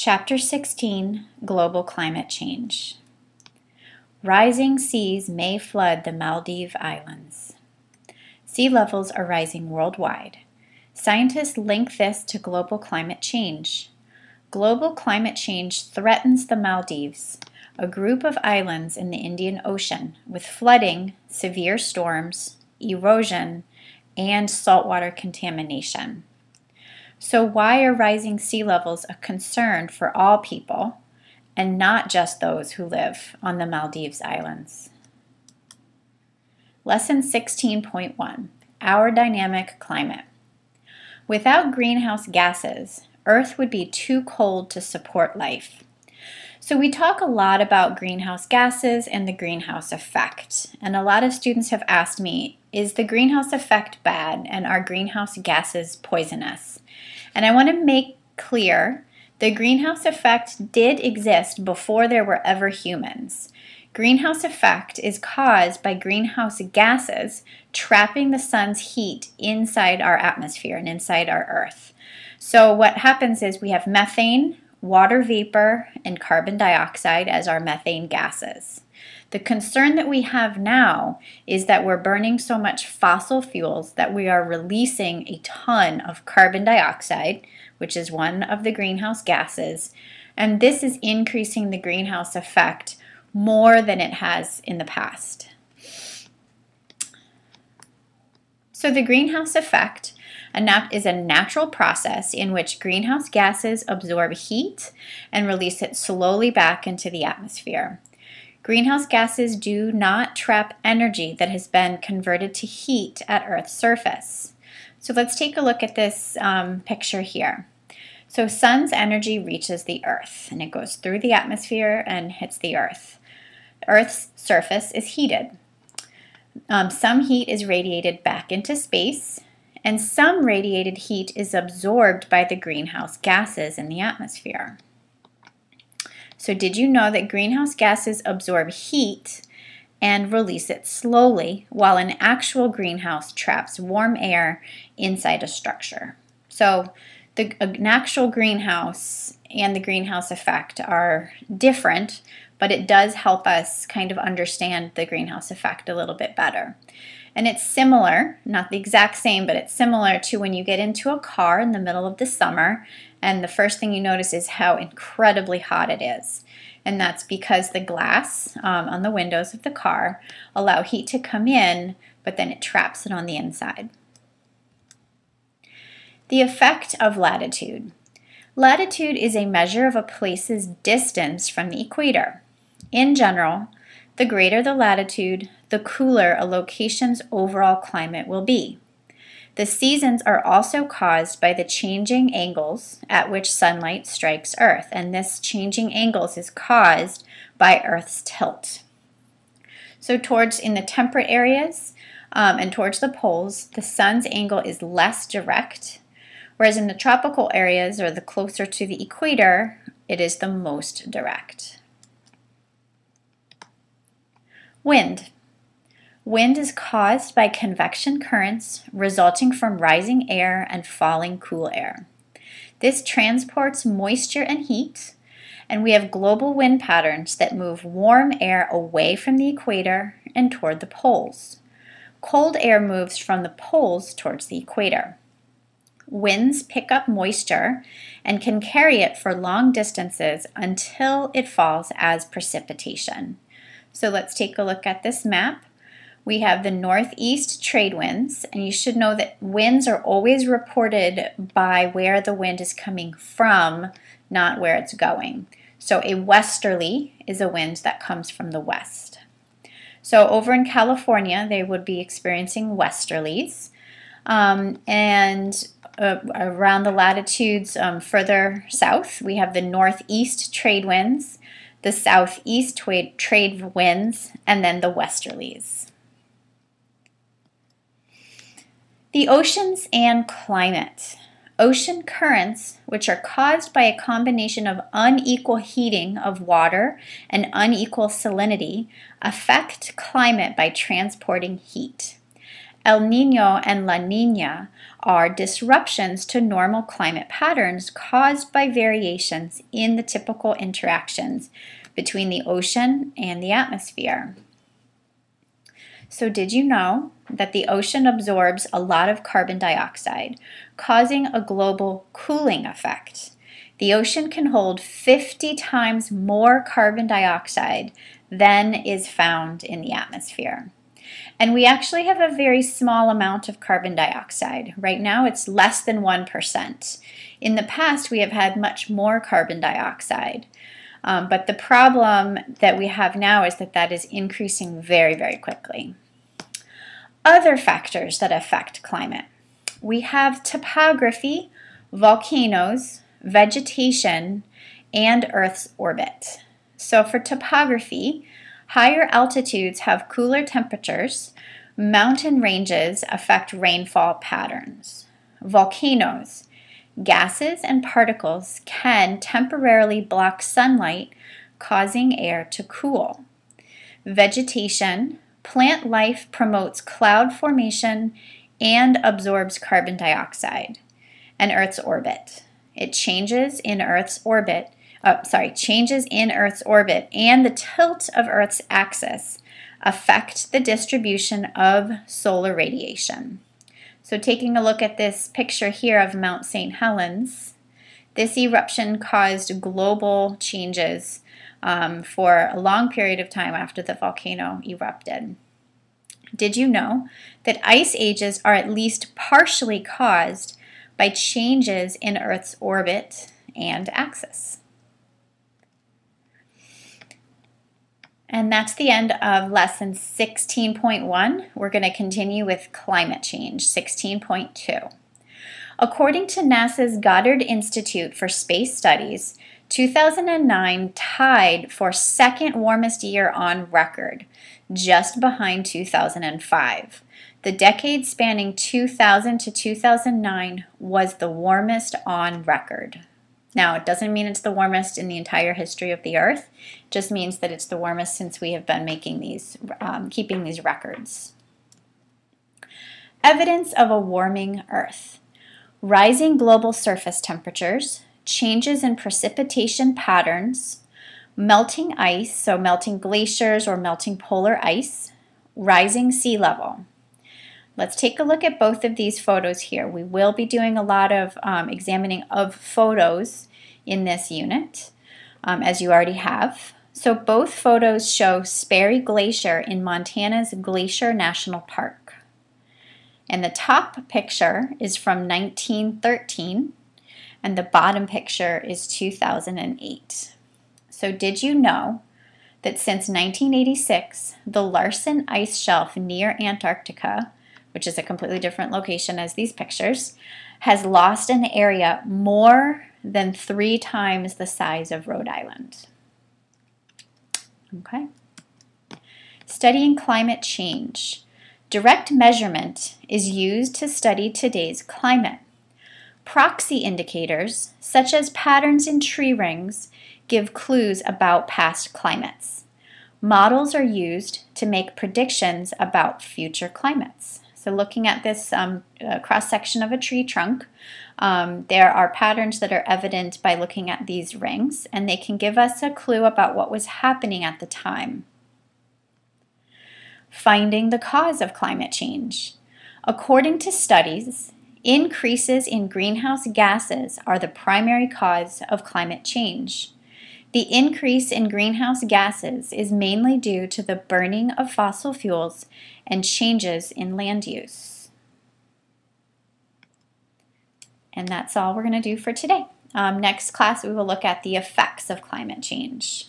Chapter 16, Global Climate Change. Rising seas may flood the Maldive Islands. Sea levels are rising worldwide. Scientists link this to global climate change. Global climate change threatens the Maldives, a group of islands in the Indian Ocean, with flooding, severe storms, erosion, and saltwater contamination. So why are rising sea levels a concern for all people and not just those who live on the Maldives Islands? Lesson 16.1, Our Dynamic Climate. Without greenhouse gases, Earth would be too cold to support life. So we talk a lot about greenhouse gases and the greenhouse effect. And a lot of students have asked me, is the greenhouse effect bad and are greenhouse gases poisonous? And I want to make clear, the greenhouse effect did exist before there were ever humans. Greenhouse effect is caused by greenhouse gases trapping the sun's heat inside our atmosphere and inside our Earth. So what happens is we have methane, water vapor, and carbon dioxide as our methane gases. The concern that we have now is that we're burning so much fossil fuels that we are releasing a ton of carbon dioxide, which is one of the greenhouse gases, and this is increasing the greenhouse effect more than it has in the past. So the greenhouse effect is a natural process in which greenhouse gases absorb heat and release it slowly back into the atmosphere. Greenhouse gases do not trap energy that has been converted to heat at Earth's surface. So let's take a look at this picture here. So sun's energy reaches the Earth and it goes through the atmosphere and hits the Earth. Earth's surface is heated. Some heat is radiated back into space, and some radiated heat is absorbed by the greenhouse gases in the atmosphere. So did you know that greenhouse gases absorb heat and release it slowly, while an actual greenhouse traps warm air inside a structure? So an actual greenhouse and the greenhouse effect are different, but it does help us kind of understand the greenhouse effect a little bit better. And it's similar, not the exact same, but it's similar to when you get into a car in the middle of the summer and the first thing you notice is how incredibly hot it is. And that's because the glass on the windows of the car allow heat to come in, but then it traps it on the inside. The effect of latitude. Latitude is a measure of a place's distance from the equator. In general, the greater the latitude, the cooler a location's overall climate will be. The seasons are also caused by the changing angles at which sunlight strikes Earth, and this changing angles is caused by Earth's tilt. So in the temperate areas and towards the poles, the sun's angle is less direct, whereas in the tropical areas or the closer to the equator, it is the most direct. Wind. Wind is caused by convection currents resulting from rising air and falling cool air. This transports moisture and heat, and we have global wind patterns that move warm air away from the equator and toward the poles. Cold air moves from the poles towards the equator. Winds pick up moisture and can carry it for long distances until it falls as precipitation. So let's take a look at this map. We have the northeast trade winds, and you should know that winds are always reported by where the wind is coming from, not where it's going. So a westerly is a wind that comes from the west. So over in California, they would be experiencing westerlies, and around the latitudes further south, we have the northeast trade winds, the southeast trade winds, and then the westerlies. The oceans and climate. Ocean currents, which are caused by a combination of unequal heating of water and unequal salinity, affect climate by transporting heat. El Niño and La Niña are disruptions to normal climate patterns caused by variations in the typical interactions between the ocean and the atmosphere. So did you know that the ocean absorbs a lot of carbon dioxide, causing a global cooling effect? The ocean can hold 50 times more carbon dioxide than is found in the atmosphere. And we actually have a very small amount of carbon dioxide. Right now it's less than 1%. In the past we have had much more carbon dioxide. But the problem that we have now is that is increasing very, very quickly. Other factors that affect climate. We have topography, volcanoes, vegetation, and Earth's orbit. So for topography, higher altitudes have cooler temperatures. Mountain ranges affect rainfall patterns. Volcanoes. Gases and particles can temporarily block sunlight, causing air to cool. Vegetation. Plant life promotes cloud formation and absorbs carbon dioxide. And Earth's orbit. It changes in Earth's orbit, and the tilt of Earth's axis affect the distribution of solar radiation. So taking a look at this picture here of Mount St. Helens, this eruption caused global changes for a long period of time after the volcano erupted. Did you know that ice ages are at least partially caused by changes in Earth's orbit and axis? And that's the end of lesson 16.1. We're going to continue with climate change, 16.2. According to NASA's Goddard Institute for Space Studies, 2009 tied for second warmest year on record, just behind 2005. The decade spanning 2000 to 2009 was the warmest on record. Now, it doesn't mean it's the warmest in the entire history of the Earth. It just means that it's the warmest since we have been making these, keeping these records. Evidence of a warming Earth. Rising global surface temperatures, changes in precipitation patterns, melting ice, so melting glaciers or melting polar ice, rising sea level. Let's take a look at both of these photos here. We will be doing a lot of examining of photos in this unit, as you already have. So both photos show Sperry Glacier in Montana's Glacier National Park. And the top picture is from 1913, and the bottom picture is 2008. So did you know that since 1986, the Larsen Ice Shelf near Antarctica, which is a completely different location as these pictures, has lost an area more than 3 times the size of Rhode Island? Okay. Studying climate change. Direct measurement is used to study today's climate. Proxy indicators, such as patterns in tree rings, give clues about past climates. Models are used to make predictions about future climates. So looking at this cross-section of a tree trunk, there are patterns that are evident by looking at these rings, and they can give us a clue about what was happening at the time. Finding the cause of climate change. According to studies, increases in greenhouse gases are the primary cause of climate change. The increase in greenhouse gases is mainly due to the burning of fossil fuels and changes in land use. And that's all we're going to do for today. Next class, we will look at the effects of climate change.